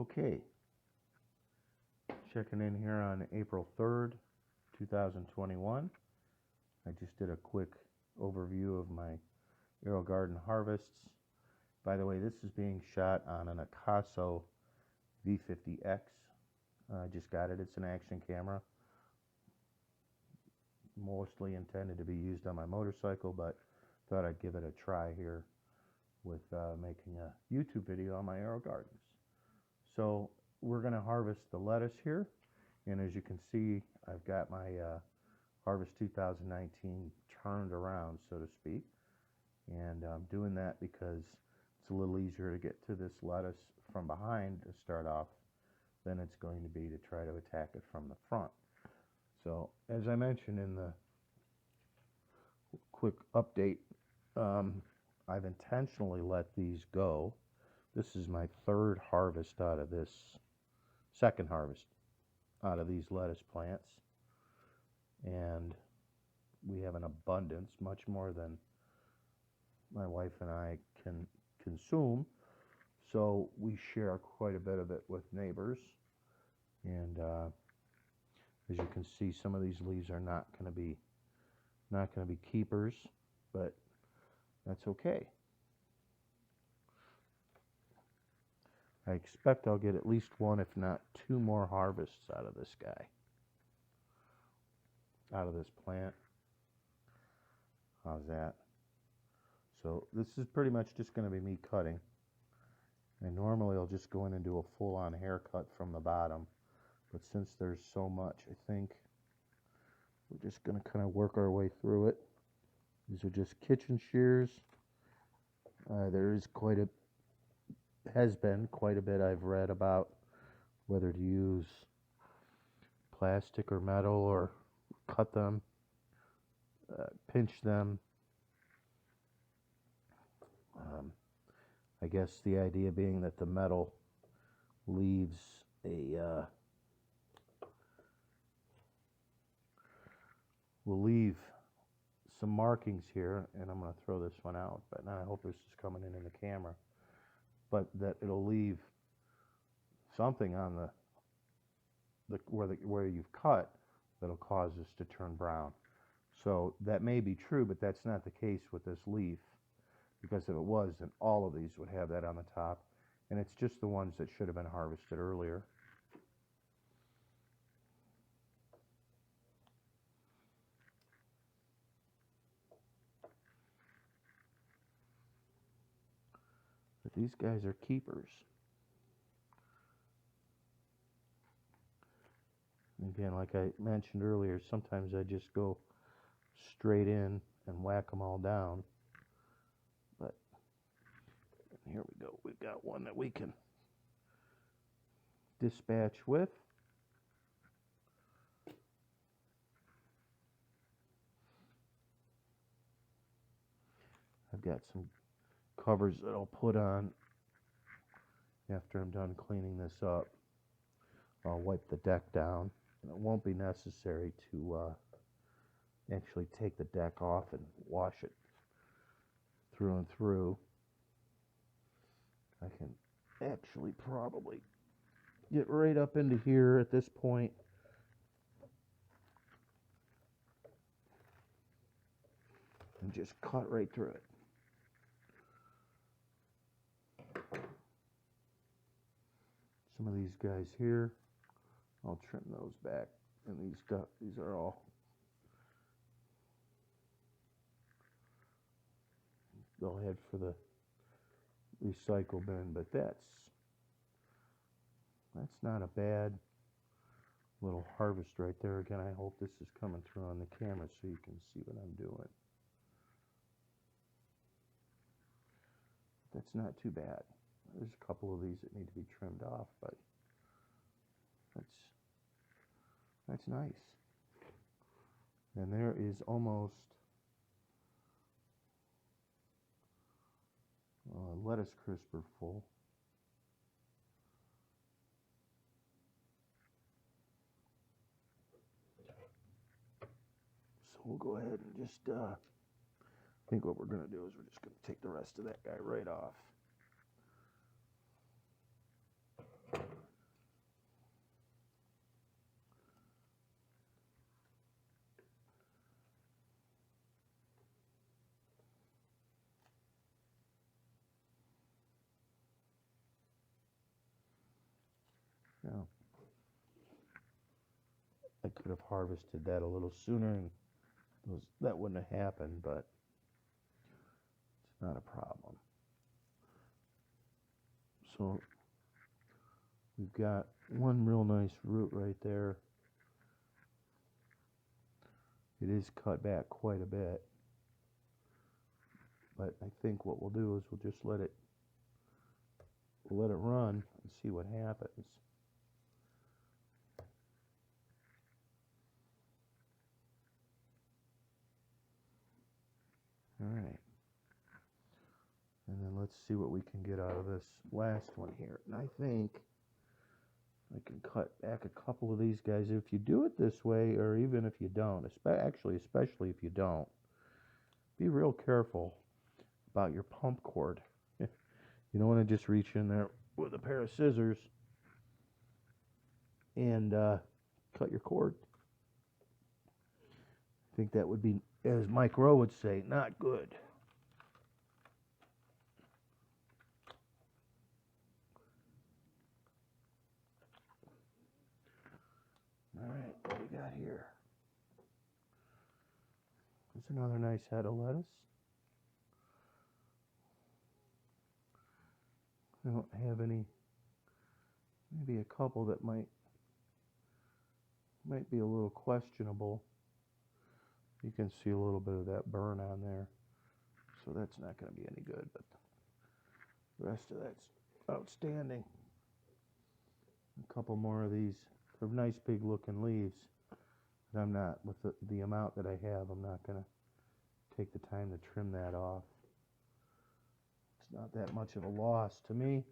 Okay, checking in here on April 3rd, 2021. I just did a quick overview of my Aerogarden harvests. By the way, this is being shot on an AKASO V50X. I just got it. It's an action camera. Mostly intended to be used on my motorcycle, but thought I'd give it a try here with making a YouTube video on my Aerogardens. So we're going to harvest the lettuce here, and as you can see, I've got my Harvest 2019 turned around, so to speak, and I'm doing that because it's a little easier to get to this lettuce from behind to start off than it's going to be to try to attack it from the front. So as I mentioned in the quick update, I've intentionally let these go. This is my third harvest out of this, second harvest out of these lettuce plants, and we have an abundance, much more than my wife and I can consume, so we share quite a bit of it with neighbors. And as you can see, some of these leaves are not going to be keepers, but that's okay. I expect I'll get at least one, if not two more harvests out of this guy, out of this plant. How's that? So this is pretty much just going to be me cutting. And normally I'll just go in and do a full-on haircut from the bottom. But since there's so much, I think we're just going to kind of work our way through it. These are just kitchen shears. There is has been quite a bit I've read about whether to use plastic or metal, or cut them, pinch them. I guess the idea being that the metal leaves will leave some markings here, and I'm going to throw this one out, but now I hope this is coming in the camera, but that it'll leave something on where you've cut that'll cause this to turn brown. So that may be true, but that's not the case with this leaf, because if it was, then all of these would have that on the top, and it's just the ones that should have been harvested earlier. But these guys are keepers. And again, like I mentioned earlier, sometimes I just go straight in and whack them all down. But here we go. We've got one that we can dispatch with. I've got some covers that I'll put on after I'm done cleaning this up. I'll wipe the deck down, and it won't be necessary to actually take the deck off and wash it through and through. I can actually probably get right up into here at this point and just cut right through it. Some of these guys here, I'll trim those back, and these are all, they'll head for the recycle bin, but that's not a bad little harvest right there. Again, I hope this is coming through on the camera so you can see what I'm doing. That's not too bad. There's a couple of these that need to be trimmed off, but that's nice. And there is almost lettuce crisper full. So we'll go ahead and just, I think what we're going to do is we're just going to take the rest of that guy right off. Now, I could have harvested that a little sooner and that wouldn't have happened, but it's not a problem. So we've got one real nice root right there. It is cut back quite a bit, but I think what we'll do is we'll just let it run and see what happens. All right. And then let's see what we can get out of this last one here. And I think I can cut back a couple of these guys. If you do it this way, or even if you don't, especially if you don't, be real careful about your pump cord. You don't want to just reach in there with a pair of scissors and cut your cord. I think that would be, as Mike Rowe would say, not good. All right, what do we got here? There's another nice head of lettuce. I don't have any, maybe a couple that might be a little questionable. You can see a little bit of that burn on there, so that's not going to be any good, but the rest of that's outstanding. A couple more of these. They're nice big looking leaves, but I'm not, with the amount that I have, I'm not going to take the time to trim that off. It's not that much of a loss to me.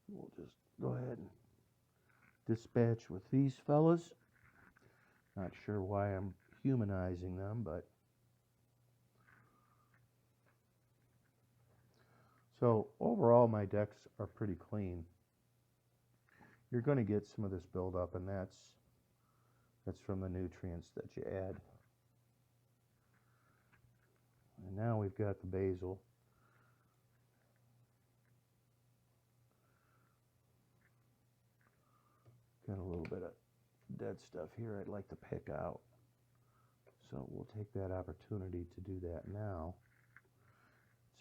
We'll just go ahead and dispatch with these fellas. Not sure why I'm humanizing them, but so overall my decks are pretty clean. You're going to get some of this buildup, and that's from the nutrients that you add. And now we've got the basil. Got a little bit of dead stuff here I'd like to pick out. So we'll take that opportunity to do that now.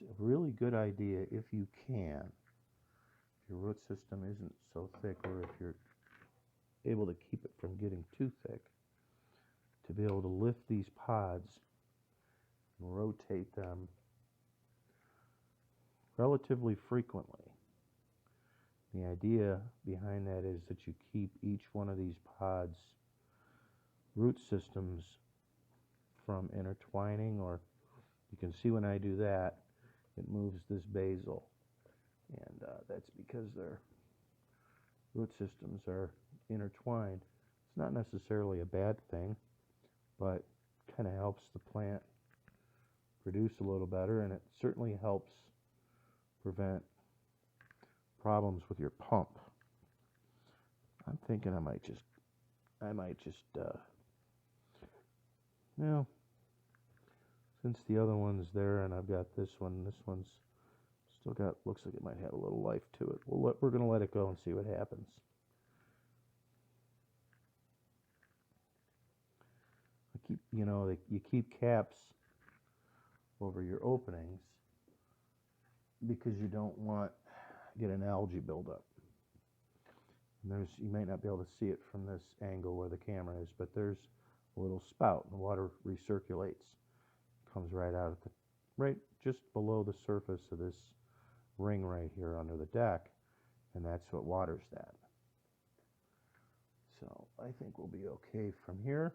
It's a really good idea if you can, if your root system isn't so thick, or if you're able to keep it from getting too thick, to be able to lift these pods and rotate them relatively frequently. The idea behind that is that you keep each one of these pods' root systems from intertwining, or you can see when I do that, it moves this basil, and that's because their root systems are intertwined. It's not necessarily a bad thing, but kind of helps the plant produce a little better, and it certainly helps prevent problems with your pump. I'm thinking I might just well, since the other one's there and I've got this one's still got, looks like it might have a little life to it. We're going to let it go and see what happens. You keep caps over your openings because you don't want to get an algae buildup. And you might not be able to see it from this angle where the camera is, but there's a little spout, and the water recirculates. Comes right out at right just below the surface of this ring right here under the deck, and that's what waters that. So I think we'll be okay from here.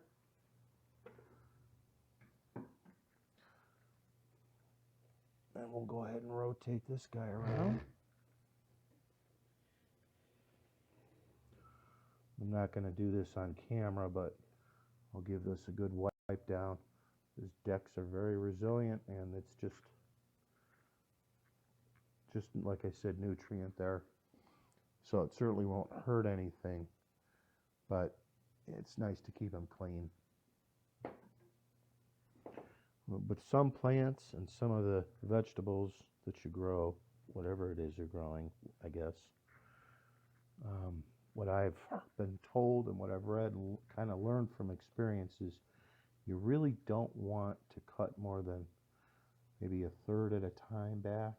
And we'll go ahead and rotate this guy around. I'm not going to do this on camera, but I'll give this a good wipe down. These decks are very resilient, and it's just like I said, nutrient there. So it certainly won't hurt anything, but it's nice to keep them clean. But some plants and some of the vegetables that you grow, whatever it is you're growing, I guess. What I've been told and what I've read and kind of learned from experience is you really don't want to cut more than maybe a third at a time back.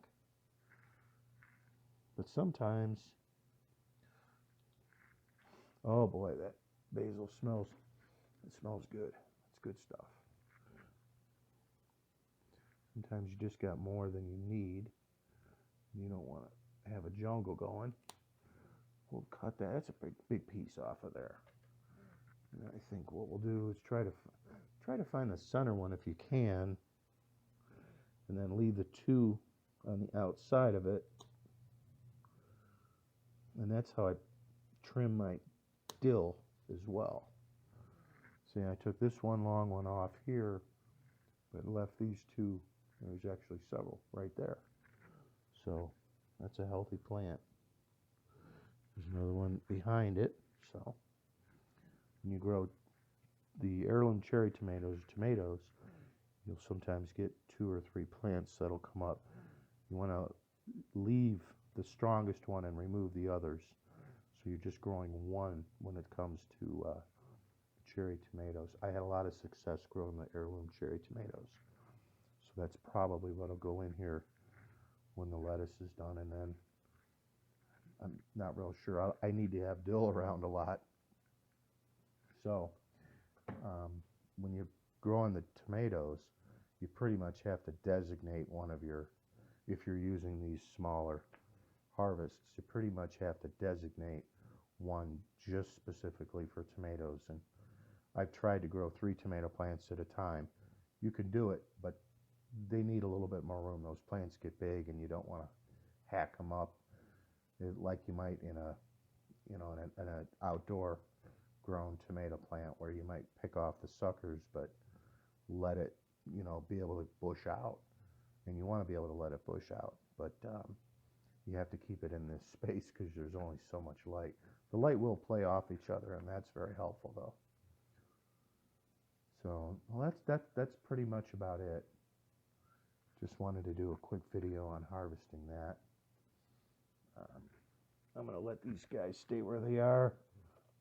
But sometimes, oh boy, that basil smells good. It's good stuff. Sometimes you just got more than you need. You don't want to have a jungle going. We'll cut that. That's a big piece off of there. And I think what we'll do is try to find the center one if you can, and then leave the two on the outside of it. And that's how I trim my dill as well. See, I took this one long one off here, but left these two. There's actually several right there. So that's a healthy plant. There's another one behind it. So when you grow the heirloom cherry tomatoes, you'll sometimes get 2 or 3 plants that'll come up. You want to leave the strongest one and remove the others. So you're just growing one when it comes to cherry tomatoes. I had a lot of success growing the heirloom cherry tomatoes. So that's probably what'll go in here when the lettuce is done. And then I'm not real sure. I need to have dill around a lot. So when you're growing the tomatoes, you pretty much have to designate one of your, if you're using these smaller harvests, you pretty much have to designate one just specifically for tomatoes. And I've tried to grow 3 tomato plants at a time. You can do it, but they need a little bit more room. Those plants get big, and you don't want to hack them up like you might in an outdoor grown tomato plant, where you might pick off the suckers but let it be able to bush out. And you want to be able to let it bush out, but you have to keep it in this space because there's only so much light. The light will play off each other, and that's very helpful though. So well, that's pretty much about it. Just wanted to do a quick video on harvesting that. I'm going to let these guys stay where they are,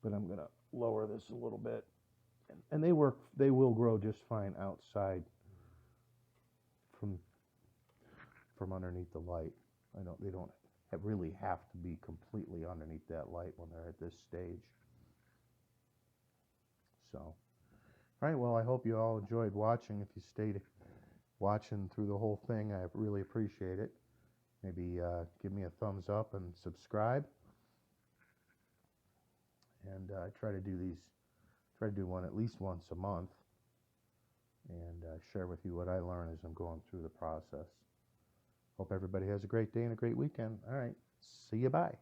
but I'm going to lower this a little bit. And they will grow just fine outside from underneath the light. They don't really have to be completely underneath that light when they're at this stage. So, all right, well, I hope you all enjoyed watching. If you stayed watching through the whole thing, I really appreciate it. Maybe give me a thumbs up and subscribe. And I try to do one at least once a month, and share with you what I learn as I'm going through the process. Hope everybody has a great day and a great weekend. All right, see you, bye.